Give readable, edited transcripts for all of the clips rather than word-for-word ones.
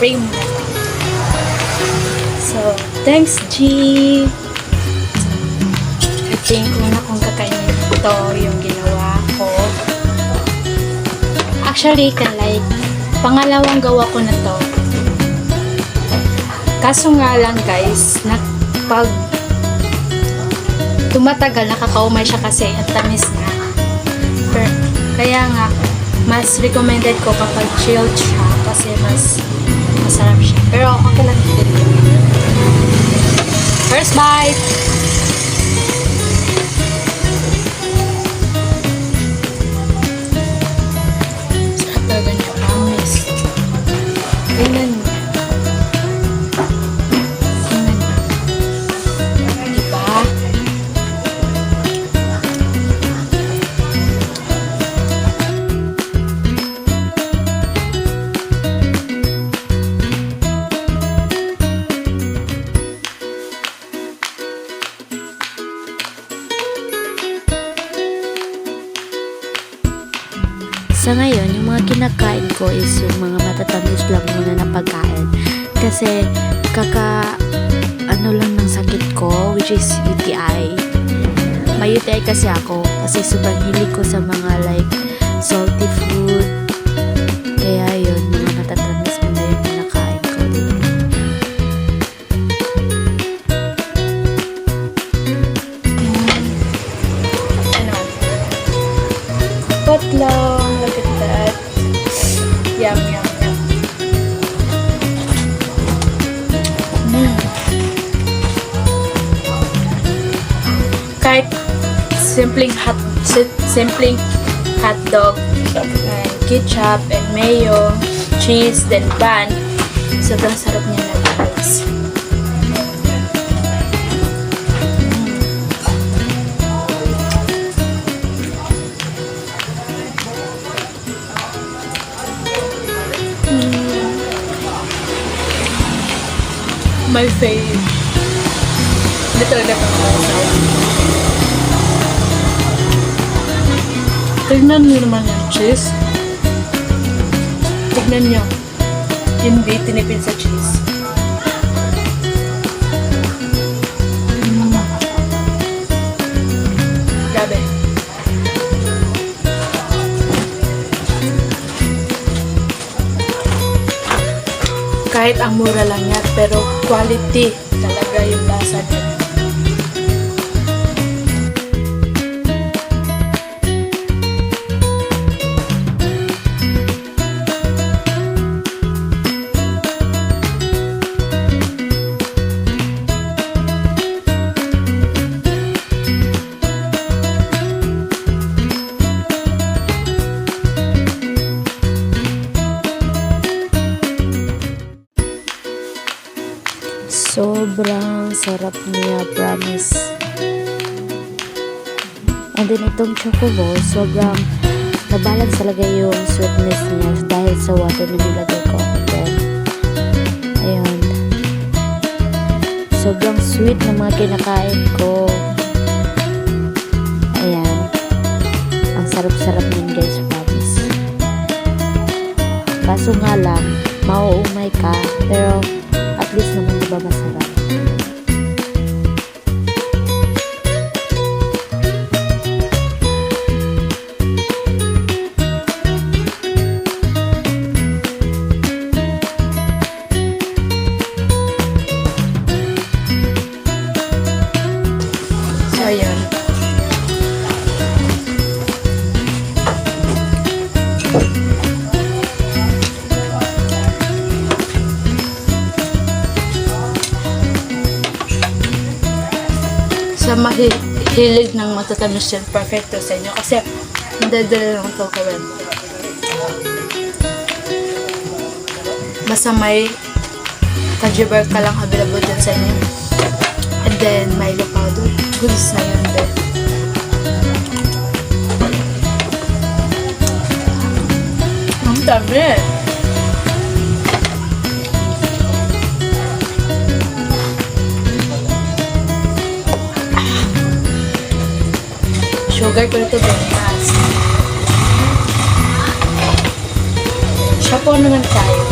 Pray muna. So, thanks, G. I-think ko na kung kakainin ito yung ginawa ko. Actually, like, pangalawang gawa ko na to. Kaso nga lang, guys, pag tumatagal, nakakaumay siya kasi at tamis na. Kaya nga, mas recommended ko kapag chilled siya kasi mas masarap siya. Pero okay lang din. First bite! Sarap talaga niya. Promise. Tingnan mo. Diba? Sa ngayon, yung mga kinakain ko is yung mga matatamis lang muna na pagkain. Kasi ano lang ng sakit ko, which is UTI. May UTI kasi ako. Kasi sobrang hilig ko sa mga like salty food. Kaya yun, mga matatamis muna yung kinakain ko. Potlang. Look at that. Yum, yum, yum. Kahit simpleng hot dog and ketchup and mayo, cheese, then bun. Sobrang sarap niya na, guys. My fave. Hindi talaga ito makasawa. Tignan niyo naman yung cheese. Tignan niyo. Hindi tinipid sa cheese. Grabe. Kahit ang mura lang yan, pero quality talaga yung lasa niya. Sobrang sarap niya, promise. And then itong choco ball, sobrang nabalance talaga yung sweetness niya dahil sa water na nilagay ko. And then, ayun. Sobrang sweet na mga kinakain ko. Ayan. Ang sarap-sarap niyan, guys, promise. Kaso nga lang, mauumay ka, pero at least naman diba masarap. So, yun. Sa mahilig ng matatamis yan, perfecto sa inyo. Kasi, madadala lang ito gawin. Basta may kajibar ka lang available dyan sa inyo. And then, Milo powder. Goods na yun din. Ang dami! Sugar ko ito din. Siya po naman tayo.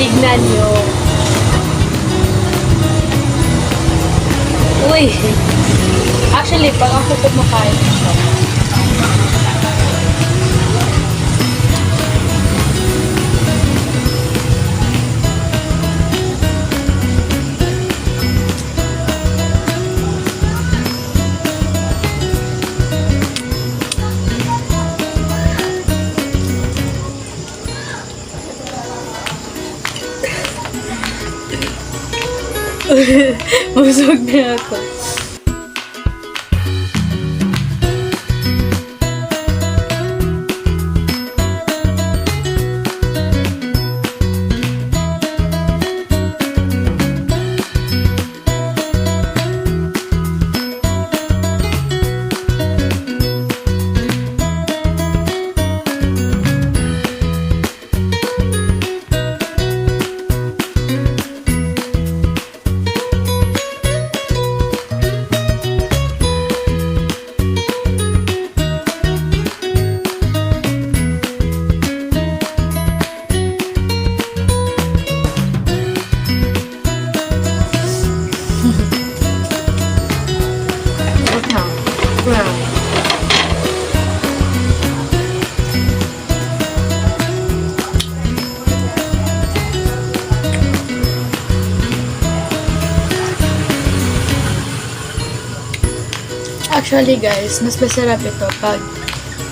Tignan nyo. Uy! Actually, pag ako kumakain ito, busog na ako. Actually guys, mas masarap ito pag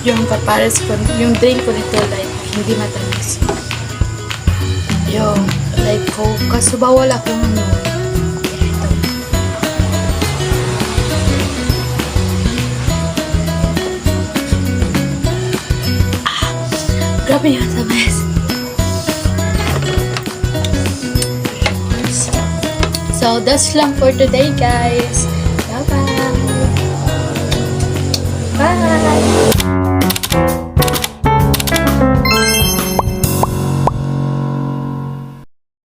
yung papares ko, yung drink ko nito like hindi matamis. Yung like Coke, kaso bawal akong ano. Ito. Grabe yung tamis. So that's lang for today guys.